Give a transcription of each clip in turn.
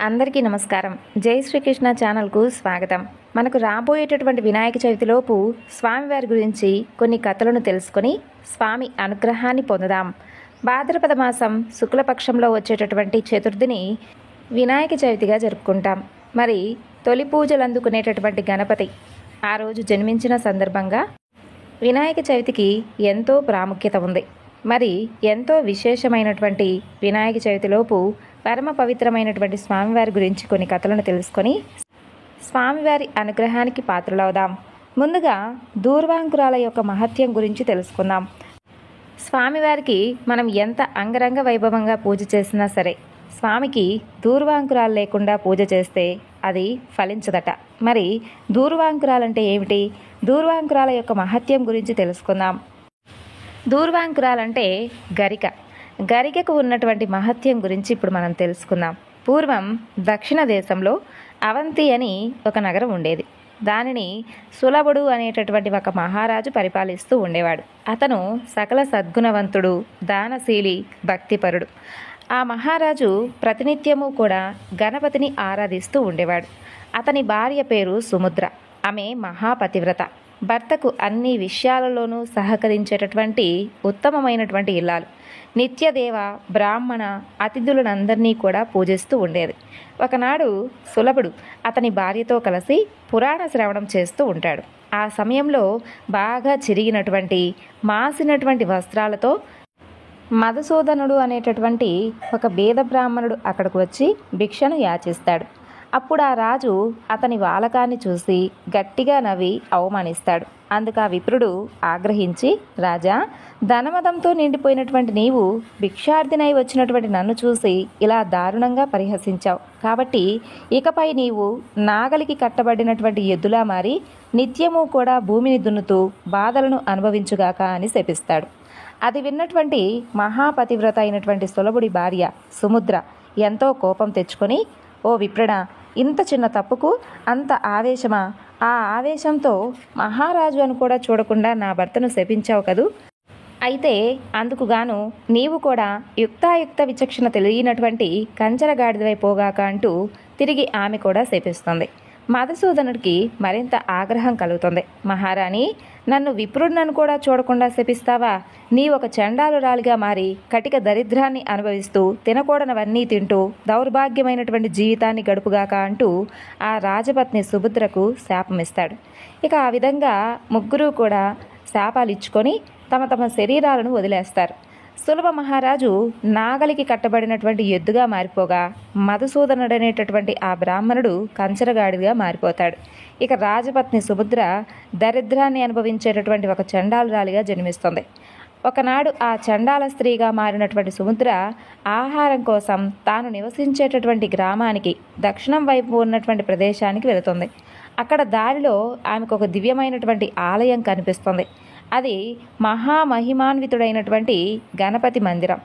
అందరికీ నమస్కారం. జై శ్రీకృష్ణ ఛానల్కు స్వాగతం. మనకు రాబోయేటటువంటి వినాయక చవితిలోపు స్వామివారి గురించి కొన్ని కథలను తెలుసుకొని స్వామి అనుగ్రహాన్ని పొందుదాం. భాద్రపద మాసం శుక్లపక్షంలో వచ్చేటటువంటి చతుర్థిని వినాయక చవితిగా జరుపుకుంటాం. మరి తొలి పూజలు అందుకునేటటువంటి గణపతి ఆ రోజు జన్మించిన సందర్భంగా వినాయక చవితికి ఎంతో ప్రాముఖ్యత ఉంది. మరి ఎంతో విశేషమైనటువంటి వినాయక చవితిలోపు పరమ పవిత్రమైనటువంటి స్వామివారి గురించి కొన్ని కథలను తెలుసుకొని స్వామివారి అనుగ్రహానికి పాత్రలవుదాం. ముందుగా దూర్వాంకురాల యొక్క మహత్యం గురించి తెలుసుకుందాం. స్వామివారికి మనం ఎంత అంగరంగ వైభవంగా పూజ చేసినా సరే, స్వామికి దూర్వాంకురాలు లేకుండా పూజ చేస్తే అది ఫలించదట. మరి దూర్వాంకురాలంటే ఏమిటి? దూర్వాంకురాల యొక్క మహత్యం గురించి తెలుసుకుందాం. దూర్వాంకురాలంటే గరిక. గరికకు ఉన్నటువంటి మహత్యం గురించి ఇప్పుడు మనం తెలుసుకుందాం. పూర్వం దక్షిణ దేశంలో అవంతి అని ఒక నగరం ఉండేది. దానిని సులభుడు అనేటటువంటి ఒక మహారాజు పరిపాలిస్తూ ఉండేవాడు. అతను సకల సద్గుణవంతుడు, దానశీలి, భక్తిపరుడు. ఆ మహారాజు ప్రతినిత్యము కూడా గణపతిని ఆరాధిస్తూ ఉండేవాడు. అతని భార్య పేరు సుముద్ర. ఆమె మహాపతివ్రత. భర్తకు అన్ని విషయాలలోనూ సహకరించేటటువంటి ఉత్తమమైనటువంటి ఇల్లాలు. నిత్యదేవ, బ్రాహ్మణ, అతిథులనందరినీ కూడా పూజిస్తూ ఉండేది. ఒకనాడు సులభుడు అతని భార్యతో కలిసి పురాణ శ్రవణం చేస్తూ ఉంటాడు. ఆ సమయంలో బాగా చిరిగినటువంటి మాసినటువంటి వస్త్రాలతో మధుసూదనుడు అనేటటువంటి ఒక బీద బ్రాహ్మణుడు అక్కడికి వచ్చి భిక్షను యాచిస్తాడు. అప్పుడు ఆ రాజు అతని వాలకాన్ని చూసి గట్టిగా నవ్వి అవమానిస్తాడు. అందుకు ఆ విప్రుడు ఆగ్రహించి, రాజా, ధనమదంతో నిండిపోయినటువంటి నీవు భిక్షార్థినై వచ్చినటువంటి నన్ను చూసి ఇలా దారుణంగా పరిహసించావు. కాబట్టి ఇకపై నీవు నాగలికి కట్టబడినటువంటి ఎద్దులా మారి నిత్యము కూడా భూమిని దున్నుతూ బాధలను అనుభవించుగాక అని శపిస్తాడు. అది విన్నటువంటి మహాపతివ్రత అయినటువంటి సులభుడి భార్య సుముద్ర ఎంతో కోపం తెచ్చుకొని, ఓ విప్రడా, ఇంత చిన్న తప్పుకు అంత ఆవేశమా? ఆ ఆవేశంతో మహారాజు అని కూడా చూడకుండా నా భర్తను శపించావు కదూ. అయితే అందుకుగాను నీవు కూడా యుక్తాయుక్త విచక్షణ తెలియనటువంటి కంచరగాడిదైపోగాక అంటూ తిరిగి ఆమె కూడా శపిస్తుంది. మధుసూదనుడికి మరింత ఆగ్రహం కలుగుతుంది. మహారాణి, నన్ను విప్రుడినను కూడా చూడకుండా శపిస్తావా? నీ ఒక చండాలురాలిగా మారి కటిక దరిద్రాన్ని అనుభవిస్తూ తినకూడనవన్నీ తింటూ దౌర్భాగ్యమైనటువంటి జీవితాన్ని గడుపుగాక అంటూ ఆ రాజపత్ని సుభద్రకు శాపమిస్తాడు. ఇక ఆ విధంగా ముగ్గురు కూడా శాపాలు ఇచ్చుకొని తమ తమ శరీరాలను వదిలేస్తారు. సులభ మహారాజు నాగలికి కట్టబడినటువంటి ఎద్దుగా మారిపోగా మధుసూదనుడనేటటువంటి ఆ బ్రాహ్మణుడు కంచరగాడిగా మారిపోతాడు. ఇక రాజపత్ని సుభద్ర దరిద్రాన్ని అనుభవించేటటువంటి ఒక చండాలురాలిగా జన్మిస్తుంది. ఒకనాడు ఆ చండాల స్త్రీగా మారినటువంటి సుముద్ర ఆహారం కోసం తాను నివసించేటటువంటి గ్రామానికి దక్షిణం వైపు ఉన్నటువంటి ప్రదేశానికి వెళుతుంది. అక్కడ దారిలో ఆమెకు ఒక దివ్యమైనటువంటి ఆలయం కనిపిస్తుంది. అది మహామహిమాన్వితుడైనటువంటి గణపతి మందిరం.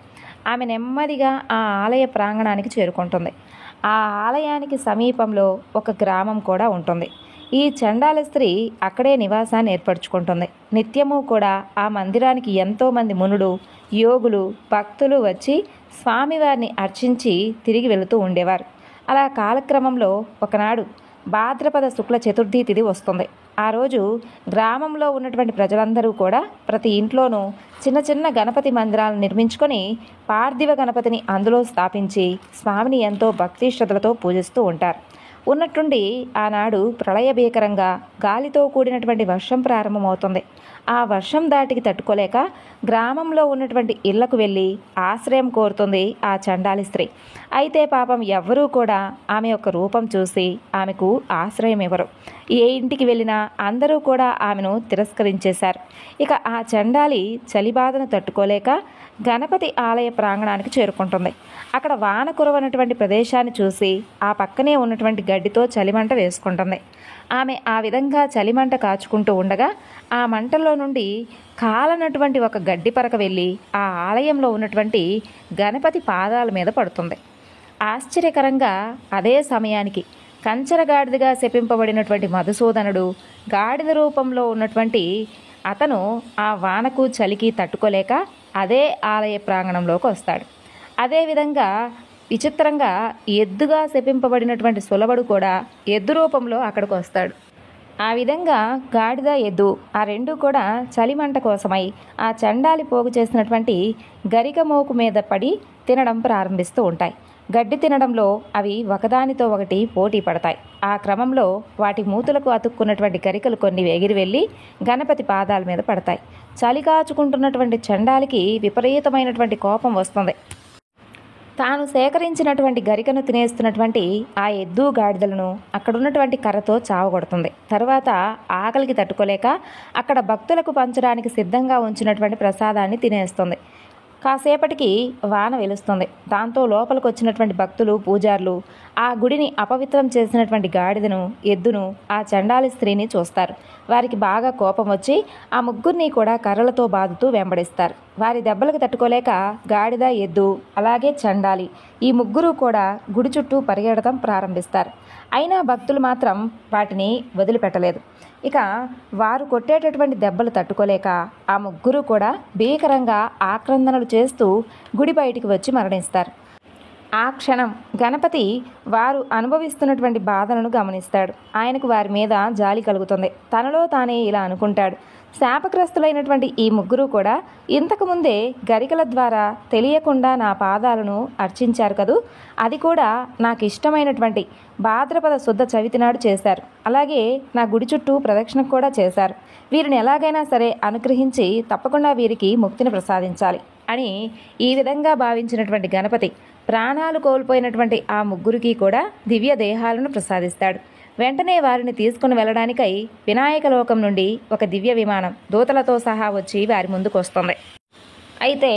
ఆమె నెమ్మదిగా ఆ ఆలయ ప్రాంగణానికి చేరుకుంటుంది. ఆ ఆలయానికి సమీపంలో ఒక గ్రామం కూడా ఉంటుంది. ఈ చండాల స్త్రీ అక్కడే నివాసాన్ని ఏర్పరచుకుంటుంది. నిత్యము కూడా ఆ మందిరానికి ఎంతోమంది మునులు, యోగులు, భక్తులు వచ్చి స్వామివారిని అర్చించి తిరిగి వెళుతూ ఉండేవారు. అలా కాలక్రమంలో ఒకనాడు భాద్రపద శుక్ల చతుర్థి తిథి వస్తుంది. ఆ రోజు గ్రామంలో ఉన్నటువంటి ప్రజలందరూ కూడా ప్రతి ఇంట్లోనూ చిన్న చిన్న గణపతి మందిరాలను నిర్మించుకొని పార్థివ గణపతిని అందులో స్థాపించి స్వామిని ఎంతో భక్తి శ్రద్ధలతో పూజిస్తూ ఉంటారు. ఉన్నట్టుండి ఆనాడు ప్రళయభీకరంగా గాలితో కూడినటువంటి వర్షం ప్రారంభమవుతుంది. ఆ వర్షం దాటికి తట్టుకోలేక గ్రామంలో ఉన్నటువంటి ఇళ్లకు వెళ్ళి ఆశ్రయం కోరుతుంది ఆ చండాలి స్త్రీ. అయితే పాపం ఎవ్వరూ కూడా ఆమె యొక్క రూపం చూసి ఆమెకు ఆశ్రయం ఇవ్వరు. ఏ ఇంటికి వెళ్ళినా అందరూ కూడా ఆమెను తిరస్కరించేశారు. ఇక ఆ చండాలి చలిబాధను తట్టుకోలేక గణపతి ఆలయ ప్రాంగణానికి చేరుకుంటుంది. అక్కడ వాన కురవనటువంటి ప్రదేశాన్ని చూసి ఆ పక్కనే ఉన్నటువంటి గడ్డితో చలిమంట వేసుకుంటుంది. ఆమె ఆ విధంగా చలిమంట కాచుకుంటూ ఉండగా ఆ మంటల్లో నుండి కాలనటువంటి ఒక గడ్డి పరక వెళ్ళి ఆ ఆలయంలో ఉన్నటువంటి గణపతి పాదాల మీద పడుతుంది. ఆశ్చర్యకరంగా అదే సమయానికి కంచరగాడిదగా శపింపబడినటువంటి మధుసూదనుడు గాడిద రూపంలో ఉన్నటువంటి అతను ఆ వానకు చలికి తట్టుకోలేక అదే ఆలయ ప్రాంగణంలోకి వస్తాడు. అదేవిధంగా విచిత్రంగా ఎద్దుగా శపింపబడినటువంటి సులభుడు కూడా ఎద్దు రూపంలో అక్కడికి వస్తాడు. ఆ విధంగా గాడిద ఎద్దు ఆ రెండు కూడా చలిమంట కోసమై ఆ చండాలి పోగు చేసినటువంటి గరిక మోకు మీద పడి తినడం ప్రారంభిస్తూ ఉంటాయి. గడ్డి తినడంలో అవి ఒకదానితో ఒకటి పోటీ పడతాయి. ఆ క్రమంలో వాటి మూతులకు అతుక్కున్నటువంటి గరికలు కొన్ని ఎగిరి వెళ్ళి గణపతి పాదాల మీద పడతాయి. చలి కాచుకుంటున్నటువంటి చండాలికి విపరీతమైనటువంటి కోపం వస్తుంది. తాను సేకరించినటువంటి గరికను తినేస్తున్నటువంటి ఆ ఎద్దు గాడిదలను అక్కడున్నటువంటి కర్రతో చావగొడుతుంది. తరువాత ఆకలికి తట్టుకోలేక అక్కడ భక్తులకు పంచడానికి సిద్ధంగా ఉంచినటువంటి ప్రసాదాన్ని తినేస్తుంది. కాసేపటికి వాన వెలుస్తుంది. దాంతో లోపలికి వచ్చినటువంటి భక్తులు, పూజారులు ఆ గుడిని అపవిత్రం చేసినటువంటి గాడిదను, ఎద్దును, ఆ చండాలి స్త్రీని చూస్తారు. వారికి బాగా కోపం వచ్చి ఆ ముగ్గురిని కూడా కర్రలతో బాదుతూ వెంబడిస్తారు. వారి దెబ్బలకు తట్టుకోలేక గాడిద, ఎద్దు అలాగే చండాలి ఈ ముగ్గురు కూడా గుడి చుట్టూ పరిగెడటం ప్రారంభిస్తారు. అయినా భక్తులు మాత్రం వాటిని వదిలిపెట్టలేదు. ఇక వారు కొట్టేటటువంటి దెబ్బలు తట్టుకోలేక ఆ ముగ్గురు కూడా భీకరంగా ఆక్రందనలు చేస్తూ గుడి బయటికి వచ్చి మరణిస్తారు. ఆ క్షణం గణపతి వారు అనుభవిస్తున్నటువంటి బాధలను గమనిస్తాడు. ఆయనకు వారి మీద జాలి కలుగుతుంది. తనలో తానే ఇలా అనుకుంటాడు, శాపగ్రస్తులైనటువంటి ఈ ముగ్గురు కూడా ఇంతకుముందే గరికల ద్వారా తెలియకుండా నా పాదాలను అర్చించారు కదూ, అది కూడా నాకు ఇష్టమైనటువంటి భాద్రపద శుద్ధ చవితి నాడు చేశారు. అలాగే నా గుడి చుట్టూ ప్రదక్షిణ కూడా చేశారు. వీరిని ఎలాగైనా సరే అనుగ్రహించి తప్పకుండా వీరికి ముక్తిని ప్రసాదించాలి అని ఈ విధంగా భావించినటువంటి గణపతి ప్రాణాలు కోల్పోయినటువంటి ఆ ముగ్గురికి కూడా దివ్య దేహాలను ప్రసాదిస్తాడు. వెంటనే వారిని తీసుకుని వెళ్ళడానికై వినాయక లోకం నుండి ఒక దివ్య విమానం దూతలతో సహా వచ్చి వారి ముందుకు వస్తుంది. అయితే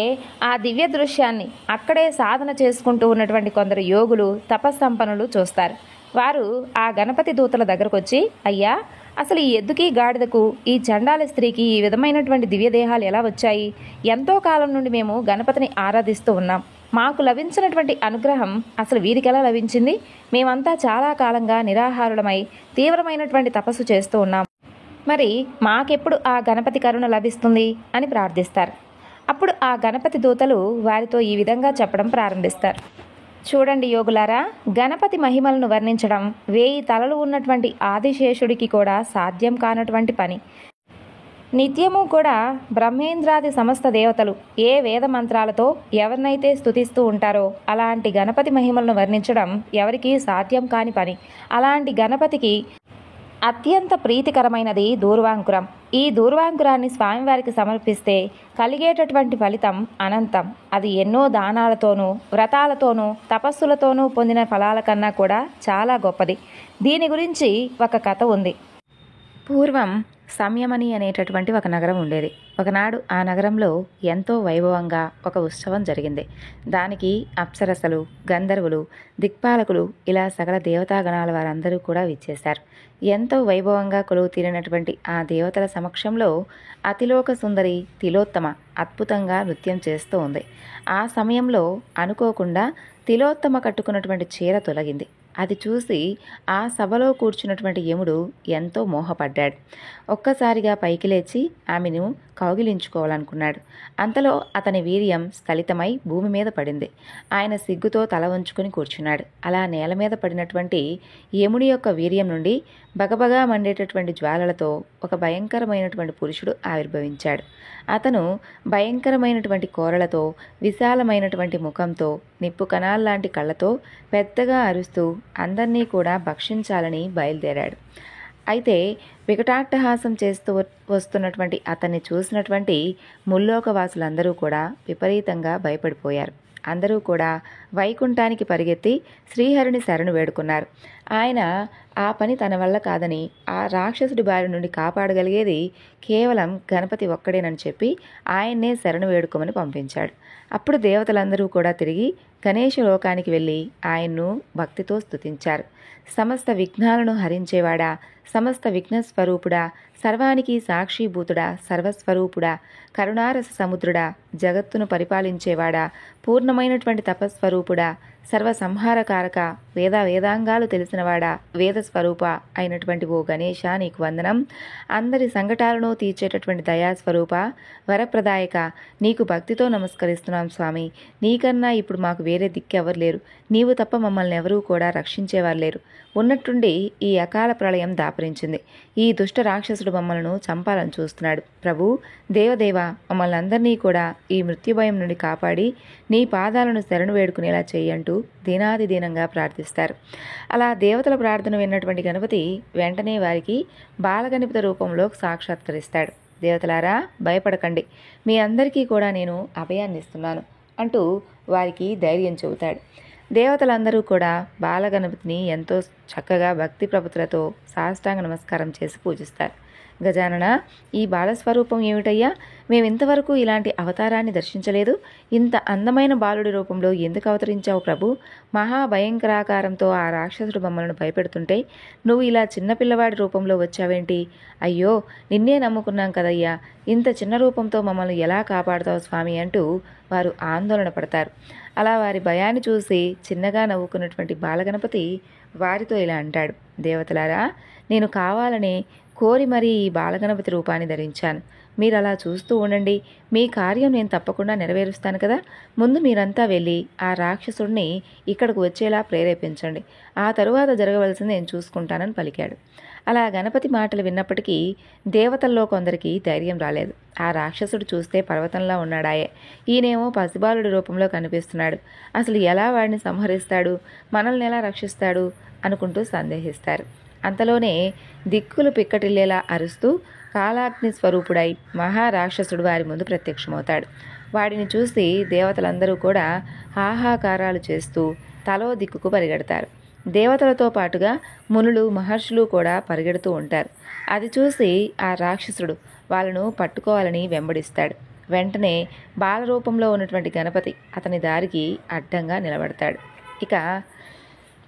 ఆ దివ్య దృశ్యాన్ని అక్కడే సాధన చేసుకుంటూ ఉన్నటువంటి కొందరు యోగులు, తపస్సంపన్నులు చూస్తారు. వారు ఆ గణపతి దూతల దగ్గరకు వచ్చి, అయ్యా, అసలు ఈ ఎద్దుకి, గాడిదకు, ఈ చండాల స్త్రీకి ఈ విధమైనటువంటి దివ్యదేహాలు ఎలా వచ్చాయి? ఎంతో కాలం నుండి మేము గణపతిని ఆరాధిస్తూ ఉన్నాం. మాకు లభించినటువంటి అనుగ్రహం అసలు వీరికి ఎలా లభించింది? మేమంతా చాలా కాలంగా నిరాహారులమై తీవ్రమైనటువంటి తపస్సు చేస్తూ ఉన్నాం. మరి మాకెప్పుడు ఆ గణపతి కరుణ లభిస్తుంది అని ప్రార్థిస్తారు. అప్పుడు ఆ గణపతి దూతలు వారితో ఈ విధంగా చెప్పడం ప్రారంభిస్తారు. చూడండి యోగులారా, గణపతి మహిమలను వర్ణించడం 1000 తలలు ఉన్నటువంటి ఆదిశేషుడికి కూడా సాధ్యం కానటువంటి పని. నిత్యము కూడా బ్రహ్మేంద్రాది సమస్త దేవతలు ఏ వేద మంత్రాలతో ఎవరినైతే స్తుతిస్తూ ఉంటారో అలాంటి గణపతి మహిమలను వర్ణించడం ఎవరికీ సాధ్యం కాని పని. అలాంటి గణపతికి అత్యంత ప్రీతికరమైనది దూర్వాంకురం. ఈ దూర్వాంకురాన్ని స్వామివారికి సమర్పిస్తే కలిగేటటువంటి ఫలితం అనంతం. అది ఎన్నో దానాలతోనూ, వ్రతాలతోనూ, తపస్సులతోనూ పొందిన ఫలాల కన్నా కూడా చాలా గొప్పది. దీని గురించి ఒక కథ ఉంది. పూర్వం సంయమని అనేటటువంటి ఒక నగరం ఉండేది. ఒకనాడు ఆ నగరంలో ఎంతో వైభవంగా ఒక ఉత్సవం జరిగింది. దానికి అప్సరసలు, గంధర్వులు, దిక్పాలకులు ఇలా సకల దేవతాగణాల వారందరూ కూడా విచ్చేశారు. ఎంతో వైభవంగా కొలువు తీరినటువంటి ఆ దేవతల సమక్షంలో అతిలోక సుందరి తిలోత్తమ అద్భుతంగా నృత్యం చేస్తూ ఉంది. ఆ సమయంలో అనుకోకుండా తిలోత్తమ కట్టుకున్నటువంటి చీర తొలగింది. అది చూసి ఆ సభలో కూర్చున్నటువంటి యముడు ఎంతో మోహపడ్డాడు. ఒక్కసారిగా పైకి లేచి ఆమెను కౌగిలించుకోవాలనుకున్నాడు. అంతలో అతని వీర్యం స్ఖలితమై భూమి మీద పడింది. ఆయన సిగ్గుతో తల వంచుకొని కూర్చున్నాడు. అలా నేల మీద పడినటువంటి యముడి యొక్క వీర్యం నుండి బగబగా మండేటటువంటి జ్వాలలతో ఒక భయంకరమైనటువంటి పురుషుడు ఆవిర్భవించాడు. అతను భయంకరమైనటువంటి కోరలతో, విశాలమైనటువంటి ముఖంతో, నిప్పు కణాల్లాంటి కళ్ళతో పెద్దగా అరుస్తూ అందరినీ కూడా భక్షించాలని బయలుదేరాడు. అయితే వికటాట్టహాసం చేస్తూ వస్తున్నటువంటి అతన్ని చూసినటువంటి ముల్లోకవాసులందరూ కూడా విపరీతంగా భయపడిపోయారు. అందరూ కూడా వైకుంఠానికి పరిగెత్తి శ్రీహరిని శరణు వేడుకున్నారు. ఆయన ఆ పని తన వల్ల కాదని, ఆ రాక్షసుడి బారి నుండి కాపాడగలిగేది కేవలం గణపతి ఒక్కడేనని చెప్పి ఆయన్నే శరణు వేడుకోమని పంపించాడు. అప్పుడు దేవతలందరూ కూడా తిరిగి గణేశ లోకానికి వెళ్ళి ఆయన్ను భక్తితో స్తుతించారు. సమస్త విఘ్నాలను హరించేవాడా, సమస్త విఘ్నస్వరూపుడా, సర్వానికి సాక్షిభూతుడా, సర్వస్వరూపుడా, కరుణారస సముద్రుడా, జగత్తును పరిపాలించేవాడా, పూర్ణమైనటువంటి తపస్వరూపుడా, సర్వసంహారకారక వేదాంగాలు తెలిసినవాడా, వేద స్వరూప అయినటువంటి ఓ గణేశ నీకు వందనం. అందరి సంకటాలను తీర్చేటటువంటి దయాస్వరూప, వరప్రదాయక నీకు భక్తితో నమస్కరిస్తున్నాం స్వామి. నీకన్నా ఇప్పుడు మాకు వేరే దిక్కెవరు లేరు. నీవు తప్ప మమ్మల్ని ఎవరూ కూడా రక్షించేవారు లేరు. ఉన్నట్టుండి ఈ అకాల ప్రళయం దాపరించింది. ఈ దుష్ట రాక్షసుడు మమ్మల్ని చంపాలని చూస్తున్నాడు. ప్రభు, దేవదేవ, మమ్మల్ని అందరినీ కూడా ఈ మృత్యుభయం నుండి కాపాడి నీ పాదాలను శరణు వేడుకునేలా చేయంటూ దీనాది దీనంగా ప్రార్థిస్తారు. అలా దేవతల ప్రార్థన విన్నటువంటి గణపతి వెంటనే వారికి బాలగణపతి రూపంలో సాక్షాత్కరిస్తాడు. దేవతలారా, భయపడకండి, మీ అందరికీ కూడా నేను అభయాన్ని ఇస్తున్నాను అంటూ వారికి ధైర్యం చెబుతాడు. దేవతలందరూ కూడా బాలగణపతిని ఎంతో చక్కగా భక్తి ప్రపత్తులతో సాష్టాంగ నమస్కారం చేసి పూజిస్తారు. గజానన, ఈ బాలస్వరూపం ఏమిటయ్యా? మేమింతవరకు ఇలాంటి అవతారాన్ని దర్శించలేదు. ఇంత అందమైన బాలుడి రూపంలో ఎందుకు అవతరించావు ప్రభు? మహాభయంకరాకారంతో ఆ రాక్షసుడు మమ్మల్ని భయపెడుతుంటే నువ్వు ఇలా చిన్నపిల్లవాడి రూపంలో వచ్చావేంటి? అయ్యో, నిన్నే నమ్ముకున్నాం కదయ్యా, ఇంత చిన్న రూపంతో మమ్మల్ని ఎలా కాపాడుతావు స్వామి అంటూ వారు ఆందోళన పడతారు. అలా వారి భయాన్ని చూసి చిన్నగా నవ్వుకున్నటువంటి బాలగణపతి వారితో ఇలా అంటాడు. దేవతలారా, నేను కావాలనే కోరి మరీ ఈ బాలగణపతి రూపాన్ని ధరించాను. మీరు అలా చూస్తూ ఉండండి, మీ కార్యం నేను తప్పకుండా నెరవేరుస్తాను కదా. ముందు మీరంతా వెళ్ళి ఆ రాక్షసుడిని ఇక్కడకు వచ్చేలా ప్రేరేపించండి. ఆ తరువాత జరగవలసింది నేను చూసుకుంటానని పలికాడు. అలా గణపతి మాటలు విన్నప్పటికీ దేవతల్లో కొందరికి ధైర్యం రాలేదు. ఆ రాక్షసుడు చూస్తే పర్వతంలా ఉన్నాడాయే, ఈయనేమో పసిబాలుడి రూపంలో కనిపిస్తున్నాడు, అసలు ఎలా వాడిని సంహరిస్తాడు, మనల్ని ఎలా రక్షిస్తాడు అనుకుంటూ సందేహిస్తారు. అంతలోనే దిక్కులు పిక్కటిల్లేలా అరుస్తూ కాలాగ్ని స్వరూపుడై మహారాక్షసుడు వారి ముందు ప్రత్యక్షమవుతాడు. వాడిని చూసి దేవతలందరూ కూడా హాహాకారాలు చేస్తూ తలో దిక్కుకు పరిగెడతారు. దేవతలతో పాటుగా మునులు, మహర్షులు కూడా పరిగెడుతూ ఉంటారు. అది చూసి ఆ రాక్షసుడు వాళ్ళను పట్టుకోవాలని వెంబడిస్తాడు. వెంటనే బాలరూపంలో ఉన్నటువంటి గణపతి అతని దారికి అడ్డంగా నిలబడతాడు. ఇక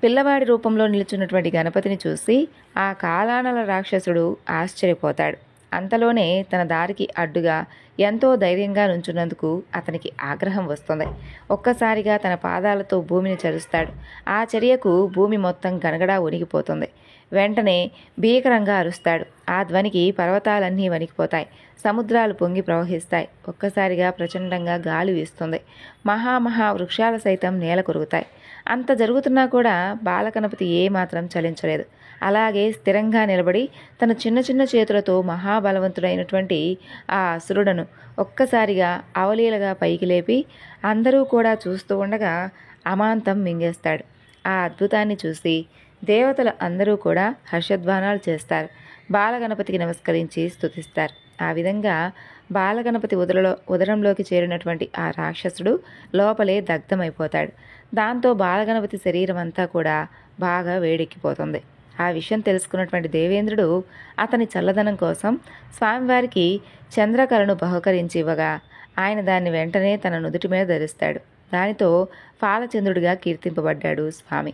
పిల్లవాడి రూపంలో నిలుచున్నటువంటి గణపతిని చూసి ఆ కాలానల రాక్షసుడు ఆశ్చర్యపోతాడు. అంతలోనే తన దారికి అడ్డుగా ఎంతో ధైర్యంగా నుంచున్నందుకు అతనికి ఆగ్రహం వస్తుంది. ఒక్కసారిగా తన పాదాలతో భూమిని చరుస్తాడు. ఆ చర్యకు భూమి మొత్తం గనగడా వణిగిపోతుంది. వెంటనే భీకరంగా అరుస్తాడు. ఆ ధ్వనికి పర్వతాలన్నీ వణికిపోతాయి, సముద్రాలు పొంగి ప్రవహిస్తాయి. ఒక్కసారిగా ప్రచండంగా గాలి వీస్తుంది. మహా వృక్షాలు సైతం నేల కొరుగుతాయి. అంత జరుగుతున్నా కూడా బాలగణపతి ఏమాత్రం చలించలేదు. అలాగే స్థిరంగా నిలబడి తన చిన్న చిన్న చేతులతో మహాబలవంతుడైనటువంటి ఆ అసురుడను ఒక్కసారిగా అవలీలగా పైకి లేపి అందరూ కూడా చూస్తూ ఉండగా అమాంతం మింగేస్తాడు. ఆ అద్భుతాన్ని చూసి దేవతలు అందరూ కూడా హర్షధ్వానాలు చేస్తారు. బాలగణపతికి నమస్కరించి స్తుతిస్తారు. ఆ విధంగా బాలగణపతి ఉదరంలోకి చేరినటువంటి ఆ రాక్షసుడు లోపలే దగ్ధమైపోతాడు. దాంతో బాలగణపతి శరీరం అంతా కూడా బాగా వేడెక్కిపోతుంది. ఆ విషయం తెలుసుకున్నటువంటి దేవేంద్రుడు అతని చల్లదనం కోసం స్వామివారికి చంద్రకళను బహుకరించి ఇవ్వగా ఆయన దాన్ని వెంటనే తన నుదుటి మీద ధరిస్తాడు. దానితో పాలచంద్రుడిగా కీర్తింపబడ్డాడు స్వామి.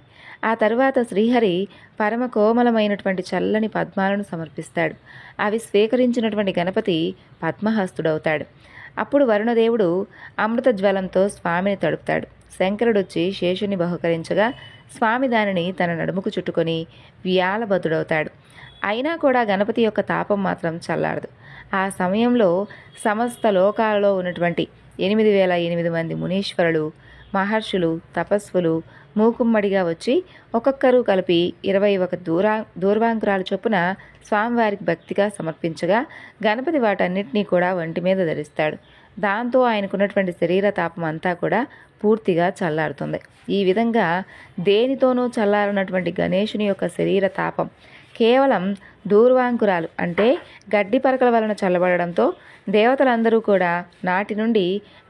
ఆ తరువాత శ్రీహరి పరమ కోమలమైనటువంటి చల్లని పద్మాలను సమర్పిస్తాడు. అవి స్వీకరించినటువంటి గణపతి పద్మహస్తుడవుతాడు. అప్పుడు వరుణదేవుడు అమృత జ్వలంతో స్వామిని తడుపుతాడు. శంకరుడొచ్చి శేషుని బహుకరించగా స్వామి దానిని తన నడుముకు చుట్టుకొని వ్యాలబద్ధుడవుతాడు. అయినా కూడా గణపతి యొక్క తాపం మాత్రం చల్లారదు. ఆ సమయంలో సమస్త లోకాలలో ఉన్నటువంటి 8,008 మంది మునీశ్వరులు, మహర్షులు, తపస్సులు మూకుమ్మడిగా వచ్చి ఒక్కొక్కరు కలిపి 21 దూర్వాంకురాలు చొప్పున స్వామివారికి భక్తిగా సమర్పించగా గణపతి వాటన్నిటినీ కూడా వంటి మీద ధరిస్తాడు. దాంతో ఆయనకున్నటువంటి శరీర తాపం అంతా కూడా పూర్తిగా చల్లారుతుంది. ఈ విధంగా దేనితోనూ చల్లారనటువంటి గణేశుని యొక్క శరీర తాపం కేవలం దూర్వాంకురాలు అంటే గడ్డి పరకల వలన చల్లబడడంతో దేవతలందరూ కూడా నాటి నుండి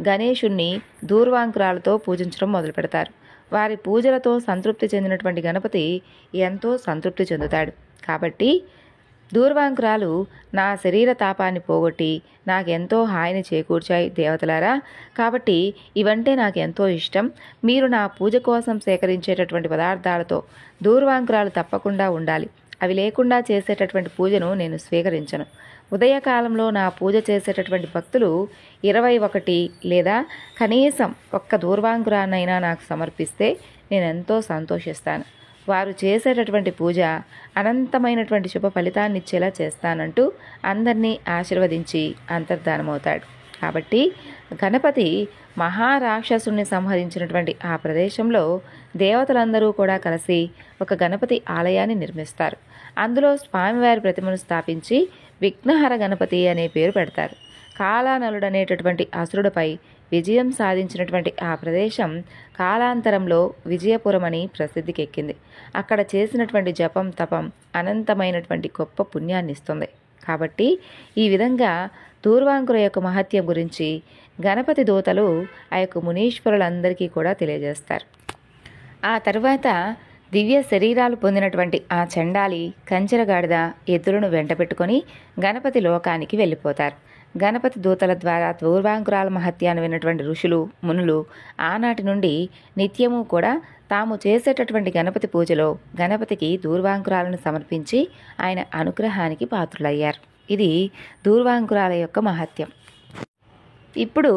గణేశుణ్ణి దూర్వాంకురాలతో పూజించడం మొదలు పెడతారు. వారి పూజలతో సంతృప్తి చెందినటువంటి గణపతి ఎంతో సంతృప్తి చెందుతాడు. కాబట్టి దూర్వాంకురాలు నా శరీర తాపాన్ని పోగొట్టి నాకెంతో హాయిని చేకూర్చాయి దేవతలారా. కాబట్టి ఇవంటే నాకు ఎంతో ఇష్టం. మీరు నా పూజ కోసం సేకరించేటటువంటి పదార్థాలతో దూర్వాంకురాలు తప్పకుండా ఉండాలి. అవి లేకుండా చేసేటటువంటి పూజను నేను స్వీకరించను. ఉదయకాలంలో నా పూజ చేసేటటువంటి భక్తులు 21 లేదా కనీసం ఒక్క దూర్వాంకురాన్నైనా నాకు సమర్పిస్తే నేనెంతో సంతోషిస్తాను. వారు చేసేటటువంటి పూజ అనంతమైనటువంటి శుభ ఫలితాన్ని ఇచ్చేలా చేస్తానంటూ అందరినీ ఆశీర్వదించి అంతర్ధానమవుతాడు. కాబట్టి గణపతి మహారాక్షసుని సంహరించినటువంటి ఆ ప్రదేశంలో దేవతలందరూ కూడా కలిసి ఒక గణపతి ఆలయాన్ని నిర్మిస్తారు. అందులో స్వామివారి ప్రతిమను స్థాపించి విఘ్నహర గణపతి అనే పేరు పెడతారు. కాలానలుడనేటటువంటి అసురుడిపై విజయం సాధించినటువంటి ఆ ప్రదేశం కాలాంతరంలో విజయపురం అని ప్రసిద్ధికెక్కింది. అక్కడ చేసినటువంటి జపం తపం అనంతమైనటువంటి గొప్ప పుణ్యాన్ని ఇస్తుంది. కాబట్టి ఈ విధంగా దూర్వాంకుర యొక్క మహత్యం గురించి గణపతి దూతలు ఆ యొక్క మునీశ్వరులందరికీ కూడా తెలియజేస్తారు. ఆ తరువాత దివ్య శరీరాలు పొందినటువంటి ఆ చండాలి కంచెరగాడిద ఎద్దులను వెంటబెట్టుకొని గణపతి లోకానికి వెళ్ళిపోతారు. గణపతి దూతల ద్వారా దూర్వాంకురాల మహత్యాన్ని విన్నటువంటి ఋషులు మునులు ఆనాటి నుండి నిత్యము కూడా తాము చేసేటటువంటి గణపతి పూజలో గణపతికి దూర్వాంకురాలను సమర్పించి ఆయన అనుగ్రహానికి పాత్రులయ్యారు. ఇది దూర్వాంకురాల యొక్క మహత్యం. ఇప్పుడు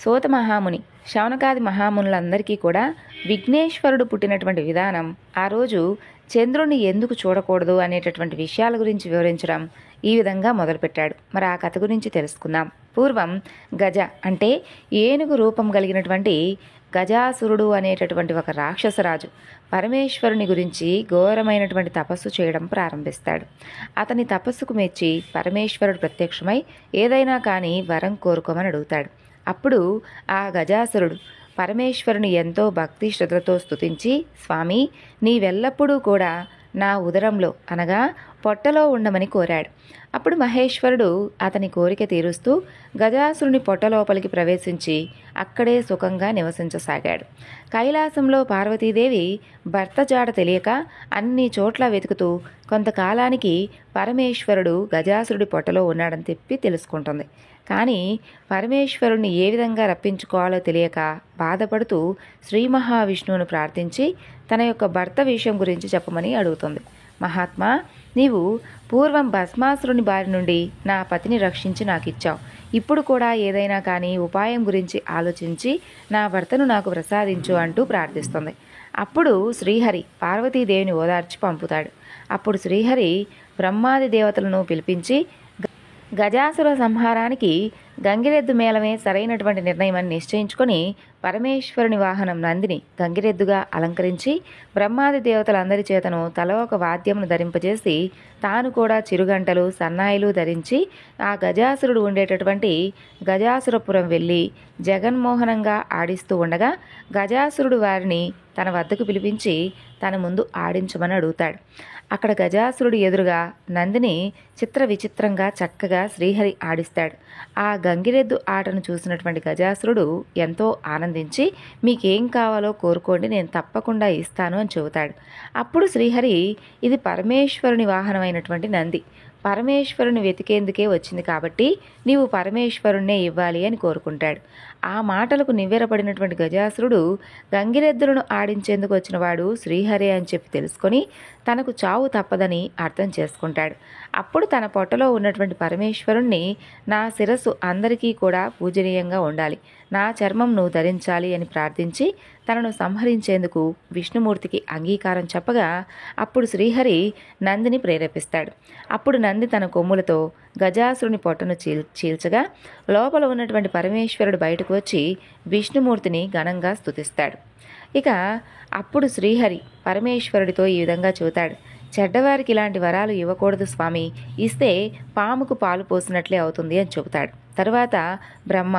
సూత మహాముని శౌనకాది మహామునులందరికీ కూడా విఘ్నేశ్వరుడు పుట్టినటువంటి విధానం, ఆ రోజు చంద్రుణ్ణి ఎందుకు చూడకూడదు అనేటటువంటి విషయాల గురించి వివరించడం ఈ విధంగా మొదలుపెట్టాడు. మరి ఆ కథ గురించి తెలుసుకుందాం. పూర్వం గజ అంటే ఏనుగు రూపం కలిగినటువంటి గజాసురుడు అనేటటువంటి ఒక రాక్షసరాజు పరమేశ్వరుని గురించి ఘోరమైనటువంటి తపస్సు చేయడం ప్రారంభిస్తాడు. అతని తపస్సుకు మెచ్చి పరమేశ్వరుడు ప్రత్యక్షమై ఏదైనా కానీ వరం కోరుకోమని అడుగుతాడు. అప్పుడు ఆ గజాసురుడు పరమేశ్వరుని ఎంతో భక్తి శ్రద్ధలతో స్తుతించి, స్వామి, నీవెల్లప్పుడూ కూడా నా ఉదరంలో అనగా పొట్టలో ఉండమని కోరాడు. అప్పుడు మహేశ్వరుడు అతని కోరిక తీరుస్తూ గజాసురుని పొట్టలోపలికి ప్రవేశించి అక్కడే సుఖంగా నివసించసాగాడు. కైలాసంలో పార్వతీదేవి భర్త జాడ తెలియక అన్ని చోట్ల వెతుకుతూ కొంతకాలానికి పరమేశ్వరుడు గజాసురుడి పొట్టలో ఉన్నాడని చెప్పి తెలుసుకుంటుంది. కానీ పరమేశ్వరుణ్ణి ఏ విధంగా రప్పించుకోవాలో తెలియక బాధపడుతూ శ్రీ మహావిష్ణువును ప్రార్థించి తన యొక్క భర్త విషయం గురించి చెప్పమని అడుగుతుంది. మహాత్మా, నీవు పూర్వం భస్మాసురుని బారి నుండి నా పతిని రక్షించి నాకు ఇచ్చావు. ఇప్పుడు కూడా ఏదైనా కానీ ఉపాయం గురించి ఆలోచించి నా భర్తను నాకు ప్రసాదించు అంటూ ప్రార్థిస్తుంది. అప్పుడు శ్రీహరి పార్వతీదేవిని ఓదార్చి పంపుతాడు. అప్పుడు శ్రీహరి బ్రహ్మాది దేవతలను పిలిపించి గజాసుర సంహారానికి గంగిరెద్దు మేళమే సరైనటువంటి నిర్ణయం అని నిశ్చయించుకొని పరమేశ్వరుని వాహనం నందిని గంగిరెద్దుగా అలంకరించి బ్రహ్మాది దేవతలందరి చేతను తల ఒక వాద్యమును ధరింపజేసి తాను కూడా చిరుగంటలు సన్నాయిలు ధరించి ఆ గజాసురుడు ఉండేటటువంటి గజాసురపురం వెళ్ళి జగన్మోహనంగా ఆడిస్తూ ఉండగా గజాసురుడు వారిని తన వద్దకు పిలిపించి తన ముందు ఆడించమని అడుగుతాడు. అక్కడ గజాసురుడు ఎదురుగా నందిని చిత్ర విచిత్రంగా చక్కగా శ్రీహరి ఆడిస్తాడు. ఆ గంగిరెద్దు ఆటను చూసినటువంటి గజాసురుడు ఎంతో ఆనందించి, మీకేం కావాలో కోరుకోండి, నేను తప్పకుండా ఇస్తాను అని చెబుతాడు. అప్పుడు శ్రీహరి, ఇది పరమేశ్వరుని వాహనమైనటువంటి నంది, పరమేశ్వరుని వెతికేందుకే వచ్చింది కాబట్టి నీవు పరమేశ్వరుణ్ణే ఇవ్వాలి అని కోరుకుంటాడు. ఆ మాటలకు నివ్వెరపడినటువంటి గజాసురుడు గంగిరెద్దులను ఆడించేందుకు వచ్చినవాడు శ్రీహరి అని చెప్పి తెలుసుకొని తనకు చావు తప్పదని అర్థం చేసుకుంటాడు. అప్పుడు తన పొట్టలో ఉన్నటువంటి పరమేశ్వరుణ్ణి, నా శిరస్సు అందరికీ కూడా పూజనీయంగా ఉండాలి, నా చర్మం నువ్వు ధరించాలి అని ప్రార్థించి తనను సంహరించేందుకు విష్ణుమూర్తికి అంగీకారం చెప్పగా అప్పుడు శ్రీహరి నందిని ప్రేరేపిస్తాడు. అప్పుడు నంది తన కొమ్ములతో గజాసురుని పొట్టను చీల్చగా లోపల ఉన్నటువంటి పరమేశ్వరుడు బయటకు వచ్చి విష్ణుమూర్తిని ఘనంగా స్తుతిస్తాడు. ఇక అప్పుడు శ్రీహరి పరమేశ్వరుడితో ఈ విధంగా చెబుతాడు, చెడ్డవారికి ఇలాంటి వరాలు ఇవ్వకూడదు స్వామి, ఇస్తే పాముకు పాలు పోసినట్లే అవుతుంది అని చెబుతాడు. తరువాత బ్రహ్మ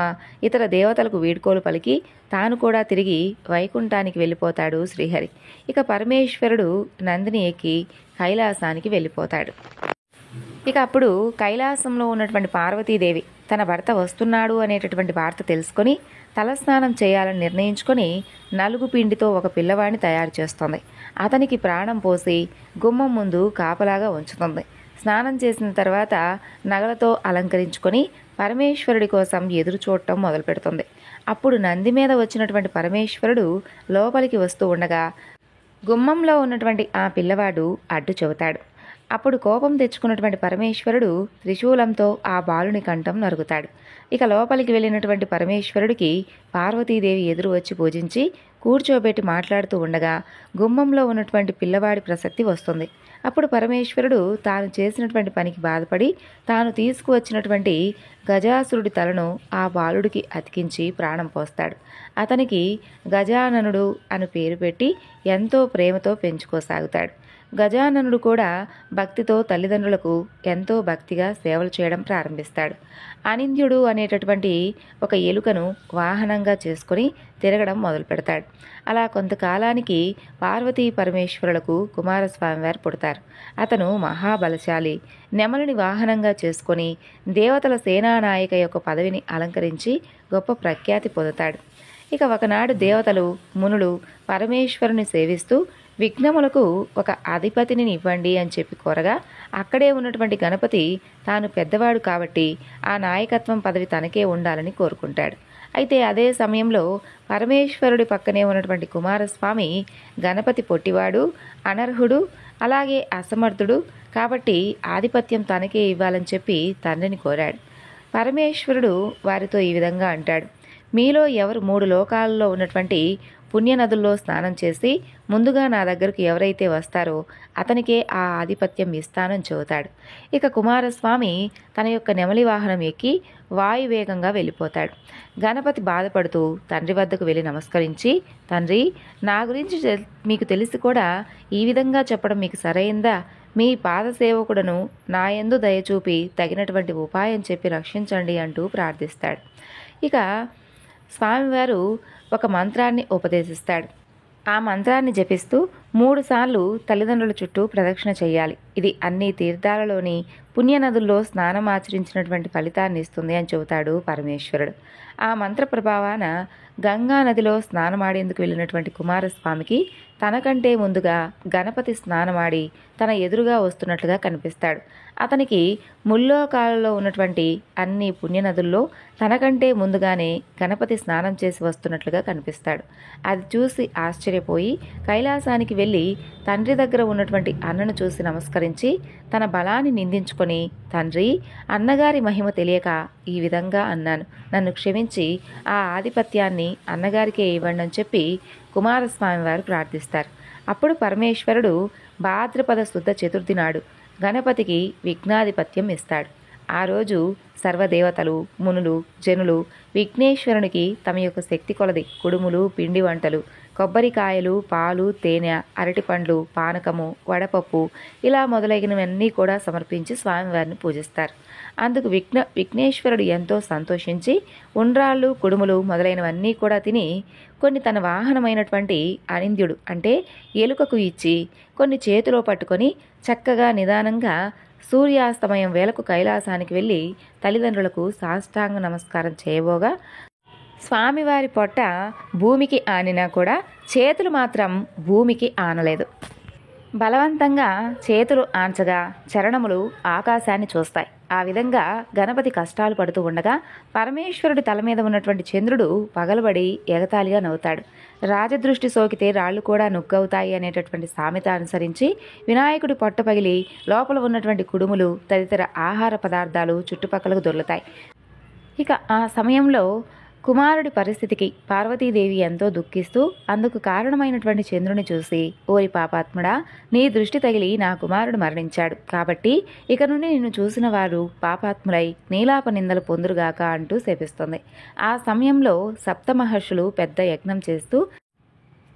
ఇతర దేవతలకు వీడ్కోలు పలికి తాను కూడా తిరిగి వైకుంఠానికి వెళ్ళిపోతాడు శ్రీహరి. ఇక పరమేశ్వరుడు నందిని ఎక్కి కైలాసానికి వెళ్ళిపోతాడు. ఇక అప్పుడు కైలాసంలో ఉన్నటువంటి పార్వతీదేవి తన భర్త వస్తున్నాడు అనేటటువంటి వార్త తెలుసుకొని తలస్నానం చేయాలని నిర్ణయించుకొని నలుగు పిండితో ఒక పిల్లవాడిని తయారు చేస్తుంది. అతనికి ప్రాణం పోసి గుమ్మం ముందు కాపలాగా ఉంచుతుంది. స్నానం చేసిన తర్వాత నగలతో అలంకరించుకొని పరమేశ్వరుడి కోసం ఎదురు చూడటం మొదలు పెడుతుంది. అప్పుడు నంది మీద వచ్చినటువంటి పరమేశ్వరుడు లోపలికి వస్తూ ఉండగా గుమ్మంలో ఉన్నటువంటి ఆ పిల్లవాడు అడ్డు చెబుతాడు. అప్పుడు కోపం తెచ్చుకున్నటువంటి పరమేశ్వరుడు త్రిశూలంతో ఆ బాలుని కంఠం నరుగుతాడు. ఇక లోపలికి వెళ్ళినటువంటి పరమేశ్వరుడికి పార్వతీదేవి ఎదురు వచ్చి పూజించి కూర్చోబెట్టి మాట్లాడుతూ ఉండగా గుమ్మంలో ఉన్నటువంటి పిల్లవాడి ప్రసక్తి వస్తుంది. అప్పుడు పరమేశ్వరుడు తాను చేసినటువంటి పనికి బాధపడి తాను తీసుకువచ్చినటువంటి గజాసురుడి తలను ఆ బాలుడికి అతికించి ప్రాణం పోస్తాడు. అతనికి గజాననుడు అని పేరు పెట్టి ఎంతో ప్రేమతో పెంచుకోసాగుతాడు. గజాననుడు కూడా భక్తితో తల్లిదండ్రులకు ఎంతో భక్తిగా సేవలు చేయడం ప్రారంభిస్తాడు. అనింద్యుడు అనేటటువంటి ఒక ఎలుకను వాహనంగా చేసుకుని తిరగడం మొదలు పెడతాడు. అలా కొంతకాలానికి పార్వతీ పరమేశ్వరులకు కుమారస్వామి వారు పుడతారు. అతను మహాబలశాలి. నెమలిని వాహనంగా చేసుకొని దేవతల సేనానాయక యొక్క పదవిని అలంకరించి గొప్ప ప్రఖ్యాతి పొందుతాడు. ఇక ఒకనాడు దేవతలు మునులు పరమేశ్వరుని సేవిస్తూ విఘ్నములకు ఒక అధిపతిని ఇవ్వండి అని చెప్పి కోరగా అక్కడే ఉన్నటువంటి గణపతి తాను పెద్దవాడు కాబట్టి ఆ నాయకత్వం పదవి తనకే ఉండాలని కోరుకుంటాడు. అయితే అదే సమయంలో పరమేశ్వరుడి పక్కనే ఉన్నటువంటి కుమారస్వామి గణపతి పొట్టివాడు, అనర్హుడు, అలాగే అసమర్థుడు కాబట్టి ఆధిపత్యం తనకే ఇవ్వాలని చెప్పి తండ్రిని కోరాడు. పరమేశ్వరుడు వారితో ఈ విధంగా అంటాడు, మీలో ఎవరు 3 లోకాలలో ఉన్నటువంటి పుణ్యనదుల్లో స్నానం చేసి ముందుగా నా దగ్గరకు ఎవరైతే వస్తారో అతనికే ఆ ఆధిపత్యం ఇస్తానని చెబుతాడు. ఇక కుమారస్వామి తన యొక్క నెమలి వాహనం ఎక్కి వాయువేగంగా వెళ్ళిపోతాడు. గణపతి బాధపడుతూ తండ్రి వద్దకు వెళ్ళి నమస్కరించి, తండ్రి, నా గురించి మీకు తెలిసి కూడా ఈ విధంగా చెప్పడం మీకు సరైందా? మీ పాదసేవకుడను నాయందు దయచూపి తగినటువంటి ఉపాయం చెప్పి రక్షించండి అంటూ ప్రార్థిస్తాడు. ఇక స్వామివారు ఒక మంత్రాన్ని ఉపదేశిస్తాడు. ఆ మంత్రాన్ని జపిస్తూ 3 సార్లు తల్లిదండ్రుల చుట్టూ ప్రదక్షిణ చేయాలి. ఇది అన్ని తీర్థాలలోని పుణ్యనదుల్లో స్నానం ఆచరించినటువంటి ఫలితాన్ని ఇస్తుంది అని చెబుతాడు పరమేశ్వరుడు. ఆ మంత్ర ప్రభావాన గంగా నదిలో స్నానమాడేందుకు వెళ్ళినటువంటి కుమారస్వామికి తనకంటే ముందుగా గణపతి స్నానమాడి తన ఎదురుగా వస్తున్నట్లుగా కనిపిస్తాడు. అతనికి ముల్లోకాలలో ఉన్నటువంటి అన్ని పుణ్యనదుల్లో తనకంటే ముందుగానే గణపతి స్నానం చేసి వస్తున్నట్లుగా కనిపిస్తాడు. అది చూసి ఆశ్చర్యపోయి కైలాసానికి వెళ్ళి తండ్రి దగ్గర ఉన్నటువంటి అన్నను చూసి నమస్కరించి తన బలాన్ని నిందించుకొని, తండ్రి, అన్నగారి మహిమ తెలియక ఈ విధంగా అన్నాను, నన్ను క్షమించి ఆ ఆధిపత్యాన్ని అన్నగారికే ఇవ్వండి అని చెప్పి కుమారస్వామి వారు ప్రార్థిస్తారు. అప్పుడు పరమేశ్వరుడు భాద్రపద శుద్ధ చతుర్థి నాడు గణపతికి విఘ్నాధిపత్యం ఇస్తాడు. ఆ రోజు సర్వదేవతలు, మునులు, జనులు విఘ్నేశ్వరునికి తమ యొక్క శక్తి కొలది కుడుములు, పిండి వంటలు, కొబ్బరికాయలు, పాలు, తేనె, అరటిపండ్లు, పానకము, వడపప్పు ఇలా మొదలైనవన్నీ కూడా సమర్పించి స్వామివారిని పూజిస్తారు. అందుకు విఘ్నేశ్వరుడు ఎంతో సంతోషించి ఉండ్రాళ్ళు, కుడుములు మొదలైనవన్నీ కూడా తిని కొన్ని తన వాహనమైనటువంటి అనింద్యుడు అంటే ఎలుకకు ఇచ్చి కొన్ని చేతిలో పట్టుకొని చక్కగా నిదానంగా సూర్యాస్తమయం వేళకు కైలాసానికి వెళ్ళి తల్లిదండ్రులకు సాష్టాంగ నమస్కారం చేయబోగా స్వామివారి పొట్ట భూమికి ఆనినా కూడా చేతులు మాత్రం భూమికి ఆనలేదు. బలవంతంగా చేతులు ఆంచగా చరణములు ఆకాశాన్ని చూస్తాయి. ఆ విధంగా గణపతి కష్టాలు పడుతూ ఉండగా పరమేశ్వరుడి తల మీద ఉన్నటువంటి చంద్రుడు పగలబడి ఎగతాళిగా నవ్వుతాడు. రాజదృష్టి సోకితే రాళ్లు కూడా నుగ్గవుతాయి అనేటటువంటి సామెత అనుసరించి వినాయకుడి పొట్ట పగిలి లోపల ఉన్నటువంటి కుడుములు తదితర ఆహార పదార్థాలు చుట్టుపక్కలకు దొర్లుతాయి. ఇక ఆ సమయంలో కుమారుడి పరిస్థితికి పార్వతీదేవి ఎంతో దుఃఖిస్తూ అందుకు కారణమైనటువంటి చంద్రుని చూసి, ఓరి పాపాత్ముడా, నీ దృష్టి తగిలి నా కుమారుడు మరణించాడు కాబట్టి ఇక నుండి నిన్ను చూసిన వారు పాపాత్ములై నీలాప నిందలు పొందురుగాక అంటూ శపిస్తుంది. ఆ సమయంలో సప్తమహర్షులు పెద్ద యజ్ఞం చేస్తూ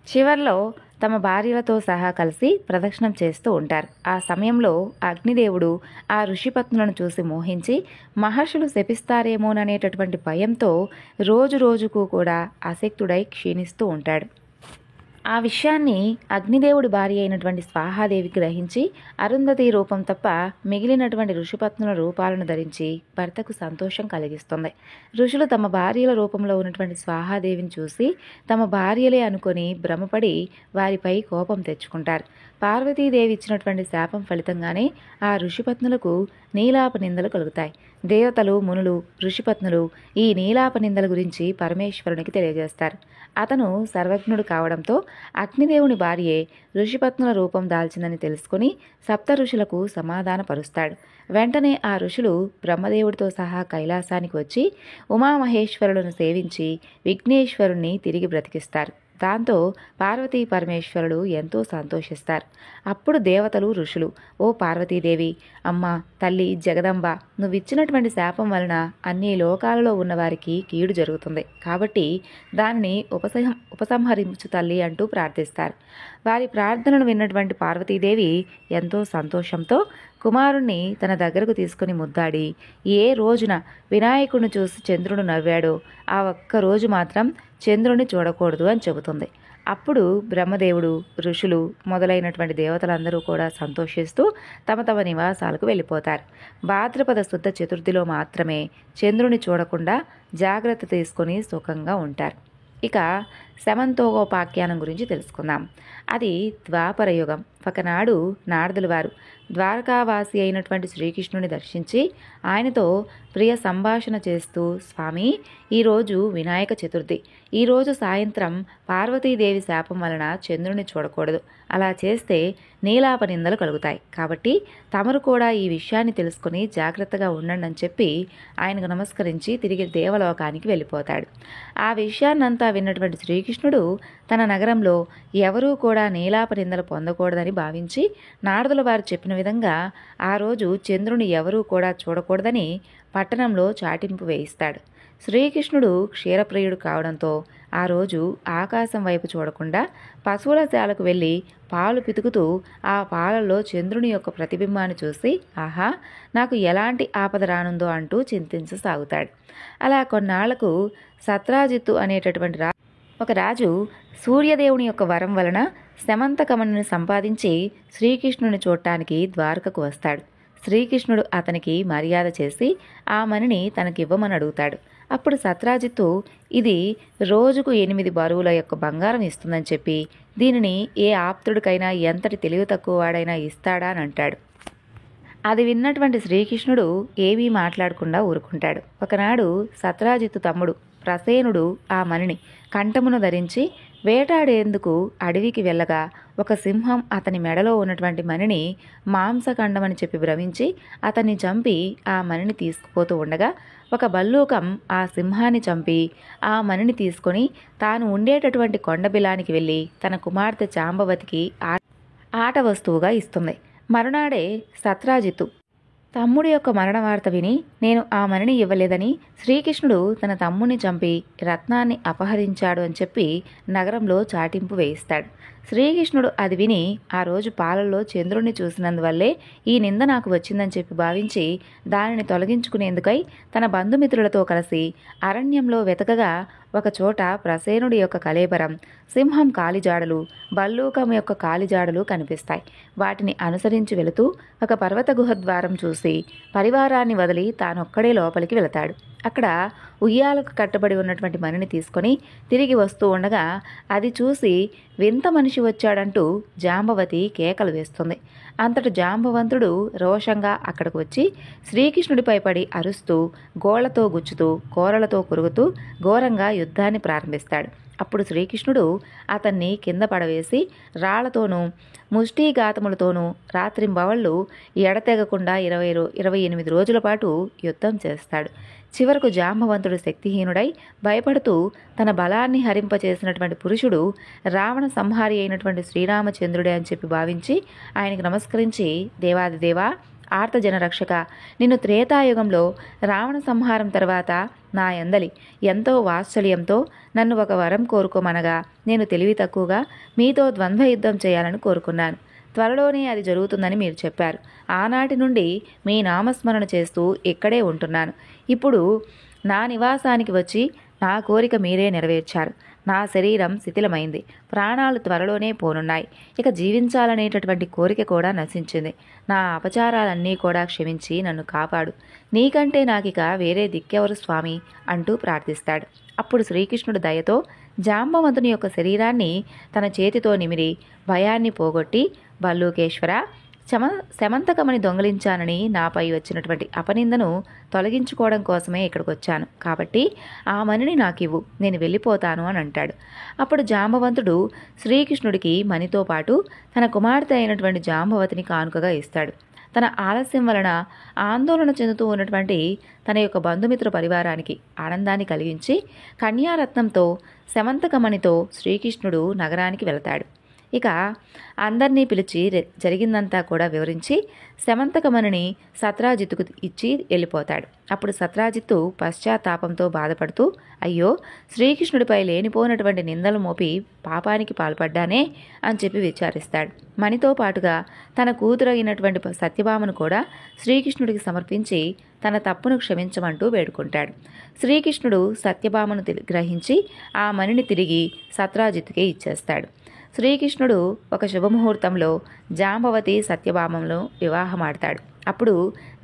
చివర్లో తమ భార్యలతో సహా కలిసి ప్రదక్షిణం చేస్తూ ఉంటారు. ఆ సమయంలో అగ్నిదేవుడు ఆ ఋషిపత్నులను చూసి మోహించి మహర్షులు శపిస్తారేమోననేటటువంటి భయంతో రోజు రోజుకు కూడా అశక్తుడై క్షీణిస్తూ ఉంటాడు. ఆ విషయాన్ని అగ్నిదేవుడి భార్య అయినటువంటి స్వాహాదేవి గ్రహించి అరుంధతి రూపం తప్ప మిగిలినటువంటి ఋషిపత్నుల రూపాలను ధరించి భర్తకు సంతోషం కలిగిస్తుంది. ఋషులు తమ భార్యల రూపంలో ఉన్నటువంటి స్వాహాదేవిని చూసి తమ భార్యలే అనుకొని భ్రమపడి వారిపై కోపం తెచ్చుకుంటారు. పార్వతీదేవి ఇచ్చినటువంటి శాపం ఫలితంగానే ఆ ఋషిపత్నులకు నీలాప నిందలు కలుగుతాయి. దేవతలు, మునులు, ఋషిపత్నులు ఈ నీలాప నిందల గురించి పరమేశ్వరునికి తెలియజేస్తారు. అతను సర్వజ్ఞుడు కావడంతో అగ్నిదేవుని భార్యే ఋషిపత్నుల రూపం దాల్చిందని తెలుసుకుని సప్త ఋషులకు సమాధానపరుస్తాడు. వెంటనే ఆ ఋషులు బ్రహ్మదేవుడితో సహా కైలాసానికి వచ్చి ఉమామహేశ్వరులను సేవించి విఘ్నేశ్వరుణ్ణి తిరిగి బ్రతికిస్తారు. దాంతో పార్వతీ పరమేశ్వరులు ఎంతో సంతోషిస్తారు. అప్పుడు దేవతలు, ఋషులు, ఓ పార్వతీదేవి, అమ్మ, తల్లి జగదంబ, నువ్విచ్చినటువంటి శాపం వలన అన్ని లోకాలలో ఉన్నవారికి కీడు జరుగుతుంది. కాబట్టి దానిని ఉపసంహరించు తల్లి అంటూ ప్రార్థిస్తారు. వారి ప్రార్థనను విన్నటువంటి పార్వతీదేవి ఎంతో సంతోషంతో కుమారుణ్ణి తన దగ్గరకు తీసుకుని ముద్దాడి, ఏ రోజున వినాయకుడిని చూసి చంద్రుడు నవ్వాడో ఆ ఒక్క రోజు మాత్రం చంద్రుని చూడకూడదు అని చెబుతుంది. అప్పుడు బ్రహ్మదేవుడు, ఋషులు మొదలైనటువంటి దేవతలందరూ కూడా సంతోషిస్తూ తమ తమ నివాసాలకు వెళ్ళిపోతారు. భాద్రపద శుద్ధ చతుర్థిలో మాత్రమే చంద్రుని చూడకుండా జాగ్రత్త తీసుకొని సుఖంగా ఉంటారు. ఇక శమంతోగోపాఖ్యానం గురించి తెలుసుకుందాం. అది ద్వాపర యుగం. ఒకనాడు నారదుల వారు ద్వారకావాసి అయినటువంటి శ్రీకృష్ణుని దర్శించి ఆయనతో ప్రియ సంభాషణ చేస్తూ, స్వామి, ఈరోజు వినాయక చతుర్థి. ఈరోజు సాయంత్రం పార్వతీదేవి శాపం వలన చంద్రుని చూడకూడదు. అలా చేస్తే నీలాప నిందలు కలుగుతాయి. కాబట్టి తమరు కూడా ఈ విషయాన్ని తెలుసుకుని జాగ్రత్తగా ఉండండి అని చెప్పి ఆయనకు నమస్కరించి తిరిగి దేవలోకానికి వెళ్ళిపోతాడు. ఆ విషయాన్నంతా విన్నటువంటి శ్రీకృష్ణుడు తన నగరంలో ఎవరూ కూడా నీలాప నిందలు పొందకూడదని భావించి నారదుల వారు చెప్పిన విధంగా ఆ రోజు చంద్రుని ఎవరూ కూడా చూడకూడదని పట్టణంలో చాటింపు వేయిస్తాడు. శ్రీకృష్ణుడు క్షీరప్రియుడు కావడంతో ఆ రోజు ఆకాశం వైపు చూడకుండా పశువుల శాలకు వెళ్ళి పాలు పితుకుతూ ఆ పాలల్లో చంద్రుని యొక్క ప్రతిబింబాన్ని చూసి, ఆహా, నాకు ఎలాంటి ఆపద రానుందో అంటూ చింతించసాగుతాడు. అలా కొన్నాళ్లకు సత్రాజిత్తు అనేటటువంటి ఒక రాజు సూర్యదేవుని యొక్క వరం వలన శమంతకమణిని సంపాదించి శ్రీకృష్ణుని చూడటానికి ద్వారకకు వస్తాడు. శ్రీకృష్ణుడు అతనికి మర్యాద చేసి ఆ మణిని తనకివ్వమని అడుగుతాడు. అప్పుడు సత్రాజిత్తు ఇది రోజుకు 8 బరువుల యొక్క బంగారం ఇస్తుందని చెప్పి దీనిని ఏ ఆప్తుడికైనా ఎంతటి తెలివి తక్కువ వాడైనా ఇస్తాడా అని అంటాడు. అది విన్నటువంటి శ్రీకృష్ణుడు ఏమీ మాట్లాడకుండా ఊరుకుంటాడు. ఒకనాడు సత్రాజిత్తు తమ్ముడు ప్రసేనుడు ఆ మణిని కంఠమును ధరించి వేటాడేందుకు అడవికి వెళ్ళగా ఒక సింహం అతని మెడలో ఉన్నటువంటి మణిని మాంసఖండమని చెప్పి భ్రమించి అతన్ని చంపి ఆ మణిని తీసుకుపోతూ ఉండగా ఒక భల్లూకం ఆ సింహాన్ని చంపి ఆ మణిని తీసుకొని తాను ఉండేటటువంటి కొండబిలానికి వెళ్ళి తన కుమార్తె జాంబవతికి ఆట వస్తువుగా ఇస్తుంది. మరునాడే సత్రాజిత్తు తమ్ముడి యొక్క మరణ వార్త విని నేను ఆ మణిని ఇవ్వలేదని శ్రీకృష్ణుడు తన తమ్ముని చంపి రత్నాన్ని అపహరించాడు అని చెప్పి నగరంలో చాటింపు వేయిస్తాడు. శ్రీకృష్ణుడు అది విని ఆ రోజు పాలల్లో చంద్రుణ్ణి చూసినందువల్లే ఈ నింద నాకు వచ్చిందని చెప్పి భావించి దానిని తొలగించుకునేందుకై తన బంధుమిత్రులతో కలిసి అరణ్యంలో వెతకగా ఒక చోట ప్రసేనుడి యొక్క కళేబరం, సింహం కాలిజాడలు, భల్లూకం యొక్క కాలిజాడలు కనిపిస్తాయి. వాటిని అనుసరించి వెళుతూ ఒక పర్వత గుహ ద్వారం చూసి పరివారాన్ని వదిలి తానొక్కడే లోపలికి వెళతాడు. అక్కడ ఉయ్యాలకు కట్టబడి ఉన్నటువంటి మణిని తీసుకొని తిరిగి వస్తూ ఉండగా అది చూసి వింత మనిషి వచ్చాడంటూ జాంబవతి కేకలు వేస్తుంది. అంతటి జాంబవంతుడు రోషంగా అక్కడికి వచ్చి శ్రీకృష్ణుడిపై పడి అరుస్తూ గోళ్లతో గుచ్చుతూ కోరలతో కొరుకుతూ ఘోరంగా యుద్ధాన్ని ప్రారంభిస్తాడు. అప్పుడు శ్రీకృష్ణుడు అతన్ని కింద పడవేసి రాళ్లతోనూ ముష్టిఘాతములతోనూ రాత్రింబవళ్ళు ఎడతెగకుండా 28 రోజుల పాటు యుద్ధం చేస్తాడు. చివరకు జాంబవంతుడు శక్తిహీనుడై భయపడుతూ తన బలాన్ని హరింపచేసినటువంటి పురుషుడు రావణ సంహారి అయినటువంటి శ్రీరామచంద్రుడే అని చెప్పి భావించి ఆయనకు నమస్కరించి, దేవాదిదేవా, ఆర్తజన రక్షక, నిన్ను త్రేతాయుగంలో రావణ సంహారం తర్వాత నా యందలి ఎంతో వాత్సల్యంతో నన్ను ఒక వరం కోరుకోమనగా నేను తెలివి తక్కువగా మీతో ద్వంద్వ యుద్ధం చేయాలని కోరుకున్నాను. త్వరలోనే అది జరుగుతుందని మీరు చెప్పారు. ఆనాటి నుండి మీ నామస్మరణ చేస్తూ ఇక్కడే ఉంటున్నాను. ఇప్పుడు నా నివాసానికి వచ్చి నా కోరిక మీరే నెరవేర్చారు. నా శరీరం శిథిలమైంది, ప్రాణాలు త్వరలోనే పోనున్నాయి. ఇక జీవించాలనేటటువంటి కోరిక కూడా నశించింది. నా అపచారాలన్నీ కూడా క్షమించి నన్ను కాపాడు. నీకంటే నాకిక వేరే దిక్కెవరు స్వామి అంటూ ప్రార్థిస్తాడు. అప్పుడు శ్రీకృష్ణుడు దయతో జాంబవంతుని యొక్క శరీరాన్ని తన చేతితో నిమిరి భయాన్ని పోగొట్టి, భల్లూకేశ్వర, శమంతకమణి దొంగిలించానని నాపై వచ్చినటువంటి అపనిందను తొలగించుకోవడం కోసమే ఇక్కడికి వచ్చాను. కాబట్టి ఆ మణిని నాకివ్వు, నేను వెళ్ళిపోతాను అని అంటాడు. అప్పుడు జాంబవంతుడు శ్రీకృష్ణుడికి మణితో పాటు తన కుమార్తె అయినటువంటి జాంబవతిని కానుకగా ఇస్తాడు. తన ఆలస్యం వలన ఆందోళన చెందుతూ ఉన్నటువంటి తన యొక్క బంధుమిత్ర పరివారానికి ఆనందాన్ని కలిగించి కన్యారత్నంతో శమంతకమణితో శ్రీకృష్ణుడు నగరానికి వెళతాడు. ఇక అందరినీ పిలిచి జరిగిందంతా కూడా వివరించి శమంతకమణిని సత్రాజిత్తుకు ఇచ్చి వెళ్ళిపోతాడు. అప్పుడు సత్రాజిత్తు పశ్చాత్తాపంతో బాధపడుతూ, అయ్యో, శ్రీకృష్ణుడిపై లేనిపోయినటువంటి నిందలు మోపి పాపానికి పాల్పడ్డానే అని చెప్పి విచారిస్తాడు. మణితో పాటుగా తన కూతురైనటువంటి సత్యభామను కూడా శ్రీకృష్ణుడికి సమర్పించి తన తప్పును క్షమించమంటూ వేడుకుంటాడు. శ్రీకృష్ణుడు సత్యభామను గ్రహించి ఆ మణిని తిరిగి సత్రాజిత్తుకే ఇచ్చేస్తాడు. శ్రీకృష్ణుడు ఒక శుభముహూర్తంలో జాంబవతి సత్యభామను వివాహమాడతాడు. అప్పుడు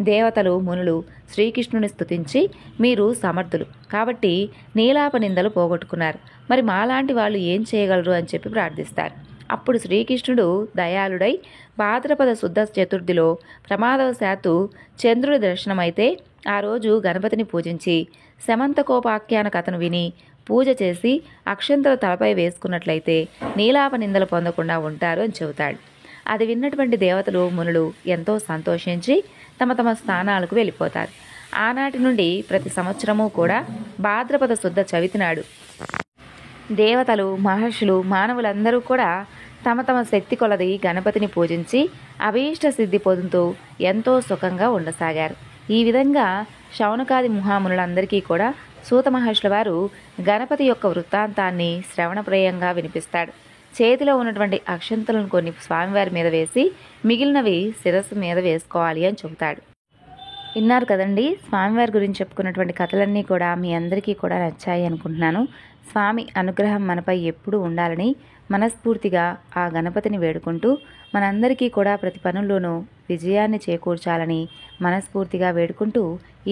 దేవతలు మునులు శ్రీకృష్ణుని స్తుతించి, మీరు సమర్థులు కాబట్టి నీలాప నిందలు పోగొట్టుకున్నారు, మరి మాలాంటి వాళ్ళు ఏం చేయగలరు అని చెప్పి ప్రార్థిస్తారు. అప్పుడు శ్రీకృష్ణుడు దయాళుడై భాద్రపద శుద్ధ చతుర్థిలో ప్రమాదవశాత్తు చంద్రుడి దర్శనమైతే ఆ రోజు గణపతిని పూజించి శమంతకోపాఖ్యాన కథను విని పూజ చేసి అక్షంతలు తలపై వేసుకున్నట్లయితే నీలాప నిందలు పొందకుండా ఉంటారు అని చెబుతాడు. అది విన్నటువంటి దేవతలు మునులు ఎంతో సంతోషించి తమ తమ స్థానాలకు వెళ్ళిపోతారు. ఆనాటి నుండి ప్రతి సంవత్సరము కూడా భాద్రపద శుద్ధ చవితి నాడు దేవతలు, మహర్షులు, మానవులందరూ కూడా తమ తమ శక్తి కొలది గణపతిని పూజించి అభీష్ట సిద్ధి పొందుతూ ఎంతో సుఖంగా ఉండసాగారు. ఈ విధంగా శౌనకాది మహామునులందరికీ కూడా సూత మహర్షుల వారు గణపతి యొక్క వృత్తాంతాన్ని శ్రవణప్రయంగా వినిపిస్తాడు. చేతిలో ఉన్నటువంటి అక్షంతలను కొన్ని స్వామివారి మీద వేసి మిగిలినవి శిరస్సు మీద వేసుకోవాలి అని చెబుతాడు. విన్నారు కదండి, స్వామివారి గురించి చెప్పుకున్నటువంటి కథలన్నీ కూడా మీ అందరికీ కూడా నచ్చాయి అనుకుంటున్నాను. స్వామి అనుగ్రహం మనపై ఎప్పుడూ ఉండాలని మనస్ఫూర్తిగా ఆ గణపతిని వేడుకుంటూ మనందరికీ కూడా ప్రతి పనుల్లోనూ విజయాన్ని చేకూర్చాలని మనస్ఫూర్తిగా వేడుకుంటూ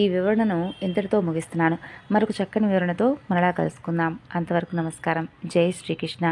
ఈ వివరణను ఇంతటితో ముగిస్తున్నాను. మరొక చక్కని వివరణతో మనలా కలుసుకుందాం. అంతవరకు నమస్కారం. జై శ్రీకృష్ణ.